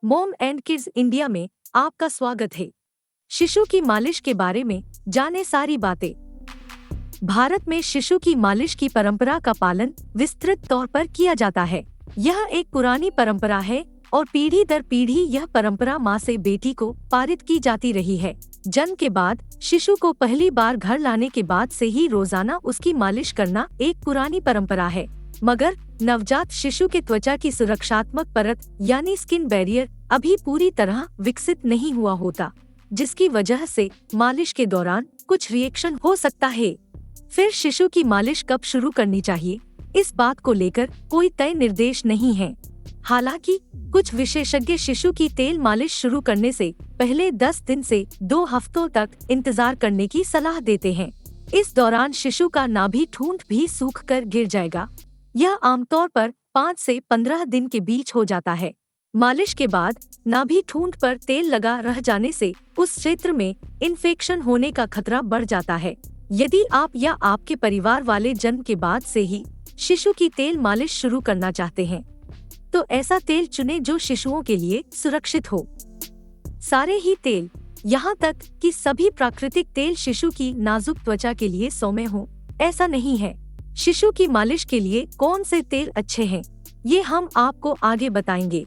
Mom and kids India में आपका स्वागत है। शिशु की मालिश के बारे में जाने सारी बातें। भारत में शिशु की मालिश की परंपरा का पालन विस्तृत तौर पर किया जाता है। यह एक पुरानी परंपरा है और पीढ़ी दर पीढ़ी यह परंपरा माँ से बेटी को पारित की जाती रही है। जन्म के बाद शिशु को पहली बार घर लाने के बाद से ही रोजाना उसकी मालिश करना एक पुरानी परंपरा है, मगर नवजात शिशु के त्वचा की सुरक्षात्मक परत यानी स्किन बैरियर अभी पूरी तरह विकसित नहीं हुआ होता, जिसकी वजह से मालिश के दौरान कुछ रिएक्शन हो सकता है। फिर शिशु की मालिश कब शुरू करनी चाहिए, इस बात को लेकर कोई तय निर्देश नहीं है। हालांकि कुछ विशेषज्ञ शिशु की तेल मालिश शुरू करने से पहले 10 दिन से 2 हफ्तों तक इंतजार करने की सलाह देते हैं। इस दौरान शिशु का नाभि ठूंठ भी सूख कर गिर जाएगा। यह आमतौर पर 5 से 15 दिन के बीच हो जाता है। मालिश के बाद नाभि ठूंठ पर तेल लगा रह जाने से उस क्षेत्र में इन्फेक्शन होने का खतरा बढ़ जाता है। यदि आप या आपके परिवार वाले जन्म के बाद से ही शिशु की तेल मालिश शुरू करना चाहते हैं, तो ऐसा तेल चुनें जो शिशुओं के लिए सुरक्षित हो। सारे ही तेल, यहाँ तक कि सभी प्राकृतिक तेल शिशु की नाजुक त्वचा के लिए सौम्य हो, ऐसा नहीं है। शिशु की मालिश के लिए कौन से तेल अच्छे हैं, ये हम आपको आगे बताएंगे।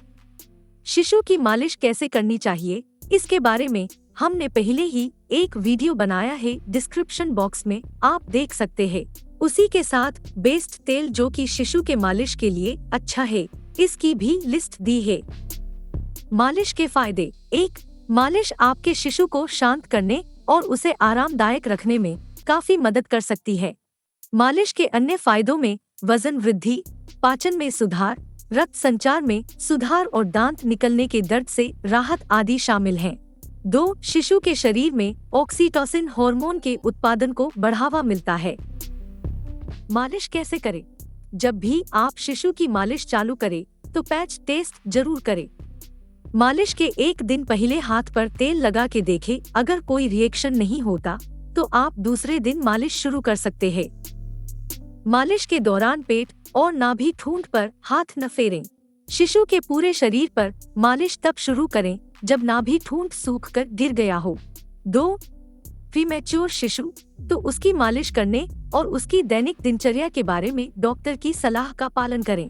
शिशु की मालिश कैसे करनी चाहिए, इसके बारे में हमने पहले ही एक वीडियो बनाया है, डिस्क्रिप्शन बॉक्स में आप देख सकते हैं। उसी के साथ बेस्ट तेल जो कि शिशु के मालिश के लिए अच्छा है, इसकी भी लिस्ट दी है। मालिश के फायदे। 1. मालिश आपके शिशु को शांत करने और उसे आरामदायक रखने में काफी मदद कर सकती है। मालिश के अन्य फायदों में वजन वृद्धि, पाचन में सुधार, रक्त संचार में सुधार और दांत निकलने के दर्द से राहत आदि शामिल हैं। 2. शिशु के शरीर में ऑक्सीटोसिन हार्मोन के उत्पादन को बढ़ावा मिलता है। मालिश कैसे करें? जब भी आप शिशु की मालिश चालू करें तो पैच टेस्ट जरूर करें। मालिश के 1 दिन पहले हाथ पर तेल लगा के देखें। अगर कोई रिएक्शन नहीं होता तो आप दूसरे दिन मालिश शुरू कर सकते हैं। मालिश के दौरान पेट और नाभि ठूंठ पर हाथ न फेरें। शिशु के पूरे शरीर पर मालिश तब शुरू करें जब नाभि ठूंठ सूख कर गिर गया हो। 2. प्रीमैच्योर शिशु, तो उसकी मालिश करने और उसकी दैनिक दिनचर्या के बारे में डॉक्टर की सलाह का पालन करें।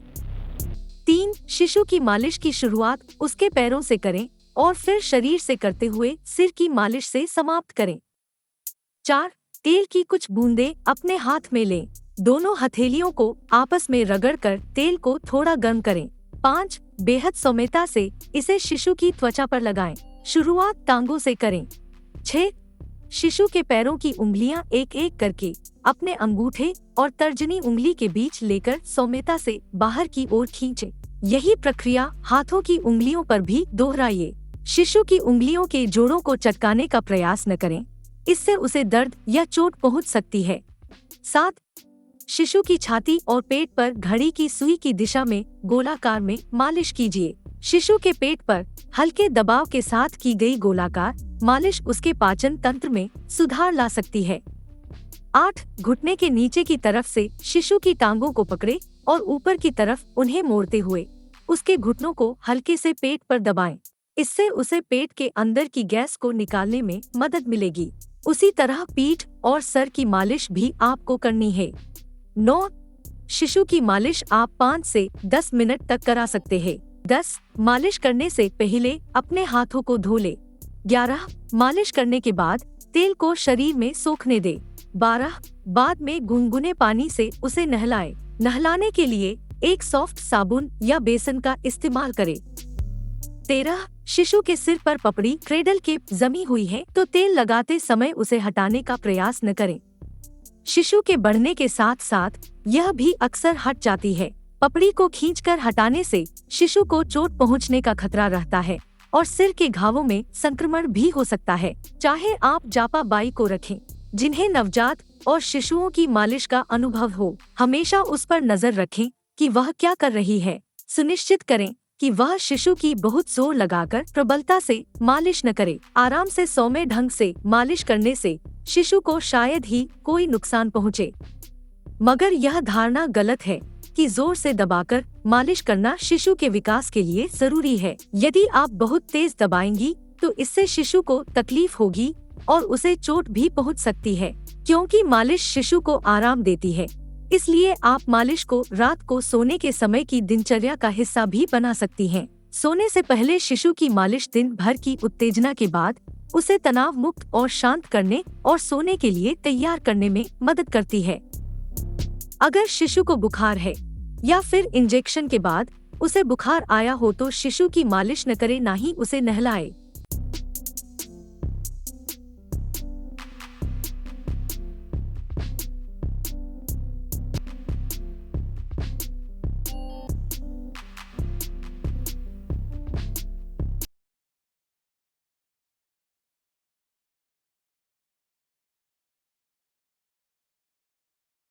3. शिशु की मालिश की शुरुआत उसके पैरों से करें और फिर शरीर से करते हुए सिर की मालिश से समाप्त करें। 4. तेल की कुछ बूंदें अपने हाथ में लें। दोनों हथेलियों को आपस में रगड़कर तेल को थोड़ा गर्म करें। 5. बेहद सौम्यता से इसे शिशु की त्वचा पर लगाएं। शुरुआत टांगों से करें। 6. शिशु के पैरों की उंगलियां एक एक करके अपने अंगूठे और तर्जनी उंगली के बीच लेकर सौम्यता से बाहर की ओर खींचें। यही प्रक्रिया हाथों की उंगलियों पर भी दोहराइए। शिशु की उंगलियों के जोड़ों को चटकाने का प्रयास न करें, इससे उसे दर्द या चोट पहुंच सकती है। 7. शिशु की छाती और पेट पर घड़ी की सुई की दिशा में गोलाकार में मालिश कीजिए। शिशु के पेट पर हल्के दबाव के साथ की गई गोलाकार मालिश उसके पाचन तंत्र में सुधार ला सकती है। 8. घुटने के नीचे की तरफ से शिशु की टांगों को पकड़े और ऊपर की तरफ उन्हें मोड़ते हुए उसके घुटनों को हल्के से पेट पर दबाएं। इससे उसे पेट के अंदर की गैस को निकालने में मदद मिलेगी। उसी तरह पीठ और सर की मालिश भी आपको करनी है। 9. शिशु की मालिश आप 5 से 10 मिनट तक करा सकते हैं। 10. मालिश करने से पहले अपने हाथों को धो ले। 11. मालिश करने के बाद तेल को शरीर में सोखने दे। 12. बाद में गुनगुने पानी से उसे नहलाए। नहलाने के लिए एक सॉफ्ट साबुन या बेसन का इस्तेमाल करें। 13. शिशु के सिर पर पपड़ी क्रेडल के जमी हुई है तो तेल लगाते समय उसे हटाने का प्रयास न करें। शिशु के बढ़ने के साथ साथ यह भी अक्सर हट जाती है। पपड़ी को खींचकर हटाने से शिशु को चोट पहुंचने का खतरा रहता है और सिर के घावों में संक्रमण भी हो सकता है। चाहे आप जापा बाई को रखें जिन्हें नवजात और शिशुओं की मालिश का अनुभव हो, हमेशा उस पर नजर रखें कि वह क्या कर रही है। सुनिश्चित करें कि वह शिशु की बहुत जोर लगाकर प्रबलता से मालिश न करे। आराम से सौम्य ढंग से मालिश करने से शिशु को शायद ही कोई नुकसान पहुँचे, मगर यह धारणा गलत है की जोर से दबाकर मालिश करना शिशु के विकास के लिए जरूरी है। यदि आप बहुत तेज दबाएंगी तो इससे शिशु को तकलीफ होगी और उसे चोट भी पहुंच सकती है, क्योंकि मालिश शिशु को आराम देती है। इसलिए आप मालिश को रात को सोने के समय की दिनचर्या का हिस्सा भी बना सकती हैं। सोने से पहले शिशु की मालिश दिन भर की उत्तेजना के बाद उसे तनाव मुक्त और शांत करने और सोने के लिए तैयार करने में मदद करती है। अगर शिशु को बुखार है या फिर इंजेक्शन के बाद उसे बुखार आया हो तो शिशु की मालिश न करें, ना ही उसे नहलाए।